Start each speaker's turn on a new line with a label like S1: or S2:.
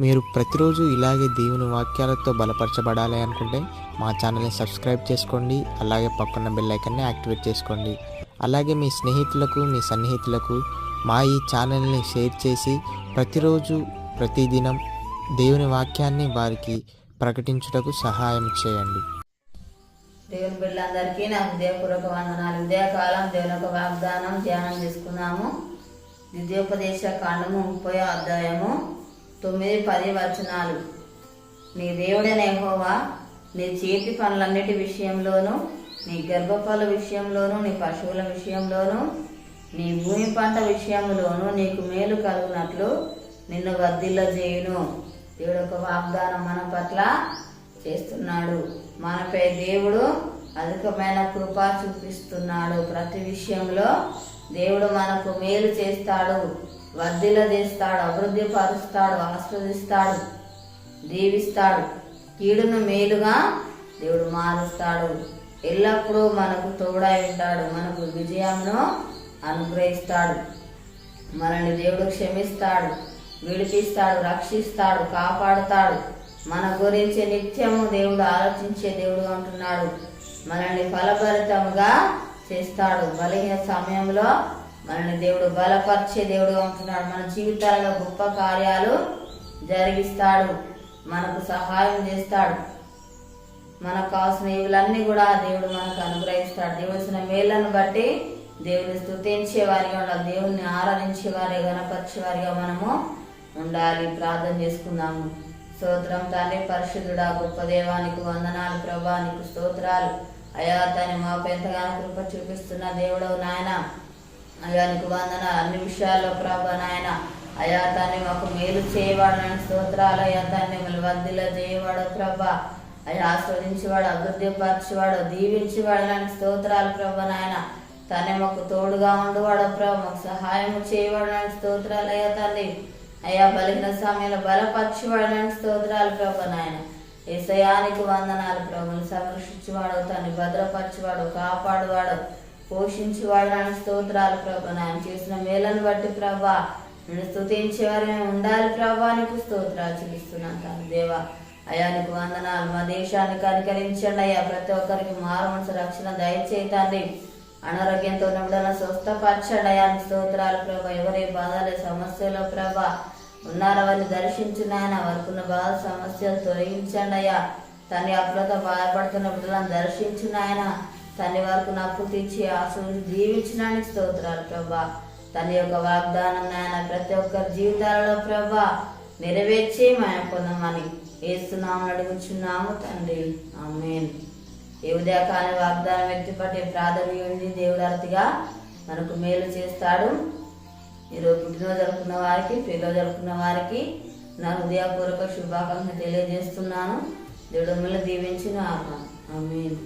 S1: మీరు ప్రతిరోజు ఇలాగే దేవుని వాక్యాలతో బలపరచబడాలి అనుకుంటే మా ఛానల్ని సబ్స్క్రైబ్ చేసుకోండి. అలాగే పక్కన బెల్ ఐకాన్ని యాక్టివేట్ చేసుకోండి. అలాగే మీ స్నేహితులకు, మీ సన్నిహితులకు మా ఈ ఛానల్ని షేర్ చేసి ప్రతిరోజు ప్రతిదినం దేవుని వాక్యాన్ని వారికి ప్రకటించుటకు సహాయం చేయండి.
S2: దేవుని బిడ్డలందరికీ నా హృదయపూర్వక వందనాలు. ఉదయకాలం దేవుని యొక్క వాగ్దానం ధ్యానం చేసుకున్నాము. ద్వితీయోపదేశ కాండము 30వ అధ్యాయము 9-10 వచనాలు. నీ దేవుడైన యెహోవా నీ చేతి పనులన్నిటి విషయంలోనూ, నీ గర్భఫల విషయంలోనూ, నీ పశువుల విషయంలోనూ, నీ భూమి పంట విషయంలోనూ నీకు మేలు కలుగునట్లు నిన్ను వర్ధిల్లజేయును. దేవుడు ఒక వాగ్దానం మన పట్ల చేస్తున్నాడు. మనపై దేవుడు అధికమైన కృప చూపిస్తున్నాడు. ప్రతి విషయంలో దేవుడు మనకు మేలు చేస్తాడు, వర్ధిల్లజేస్తాడు, అభివృద్ధి పరుస్తాడు, ఆశీర్వదిస్తాడు, దీవిస్తాడు. కీడును మేలుగా దేవుడు మారుస్తాడు. ఎల్లప్పుడూ మనకు తోడై ఉంటాడు. మనకు విజయంను అనుగ్రహిస్తాడు. మనల్ని దేవుడు క్షమిస్తాడు, విడిపిస్తాడు, రక్షిస్తాడు, కాపాడుతాడు. మన గురించి నిత్యము దేవుడు ఆలోచించే దేవుడు అంటున్నాడు. మనల్ని ఫలభరితముగా చేస్తాడు. బలహీన సమయంలో మనల్ని దేవుడు బలపరిచే దేవుడు అంటున్నాడు. మన జీవితాలలో గొప్ప కార్యాలు జరిగిస్తాడు, మనకు సహాయం చేస్తాడు. మనకు కావాల్సిన ఇవులన్నీ కూడా దేవుడు మనకు అనుగ్రహిస్తాడు. దేవుడిసిన మేళ్లను బట్టి దేవుని స్తుతించే వారిగా ఉండాలి. దేవుణ్ణి ఆరాధించే వారి, గణపరిచే వారిగా మనము ఉండాలి. ప్రార్థన చేసుకుందాము. స్తోత్రం తండ్రి, పరిశుద్ధుడా, గొప్ప దేవానికి వందనాలు. ప్రభా నీకు స్తోత్రాలు. అయ్యా తను మాకు ఎంతగానో కృప చూపిస్తున్న దేవుడవు నాయన. అయ్యా నీకు వందనాలు. అన్ని విషయాల్లో ప్రభా నాయన. అయ్యా తను మాకు మేలు చేయవాడు స్తోత్రాలు. అయ్యా తను మిమ్మల్ని వర్ధిల్ల చేయవాడు ప్రభా. అయ్యా ఆస్వాదించేవాడు, అభివృద్ధి పరిచేవాడు, దీవించేవాడు లాంటి స్తోత్రాలు ప్రభా నాయన. తనే మాకు తోడుగా ఉండేవాడు ప్రభా. మాకు సహాయం చేయవాడు లాంటి స్తోత్రాలు. అయ్యా తండ్రి అయ్యా బలిగిన సమయంలో బలపరిచేవాడు లాంటి స్తోత్రాలు ప్రభా నాయన. యేసయ్యానికి వందనాలు. ప్రభుని సంరక్షించేవాడు, తండ్రి భద్రపరిచేవాడు, కాపాడువాడు, పోషించేవాడు లాంటి స్తోత్రాలు ప్రభా నాయన. చేసిన మేలను బట్టి ప్రభా నేను స్తుతించేవారు మేము ఉండాలి ప్రభా. నీకు స్తోత్రాలు చెల్లిస్తున్నాను తండ్రి దేవా. అయ్యా నీకు వందనాలు. మా దేశాన్ని కనికరించండి అయ్యా. ప్రతి ఒక్కరికి మారు మనసు రక్షణ దయచేతండి. అనారోగ్యంతో ఉన్నప్పుడన్నా స్వస్థపరచండి అయ్యా. స్తోత్రాలు ప్రభా. ఎవరి బాధలు సమస్యలో ప్రభా ఉన్నారో వారిని దర్శించున్నాయన. వారికున్న బాధ సమస్యలు తొలగించండి అయ్యా. తండ్రి అప్పులతో బాధపడుతున్న బిడ్డలను దర్శించున్నాయన. తండ్రి వారికి అప్పు తీర్చి ఆశీర్వదించి దీవించడానికి స్తోత్రాలు ప్రభా. తండ్రి యొక్క వాగ్దానం నాయన ప్రతి ఒక్కరి జీవితాలలో ప్రభా నెరవేర్చి మాయ పొందమని యేసునామమున అడుగుచున్నాము తండ్రి, ఆమేన్. ఏ ఉదయకాల వాగ్దానం వ్యక్తిపట్టే ప్రాధాన్యత దేవుడు అతిగా మనకు మేలు చేస్తాడు. ఈరోజు పుట్టినరోజు జరుపుకున్న వారికి, పేరు జరుపుకున్న వారికి నా హృదయపూర్వక శుభాకాంక్షలు తెలియజేస్తున్నాను. దేవుడు మిమ్మల్ని దీవించిన ఆమేన్.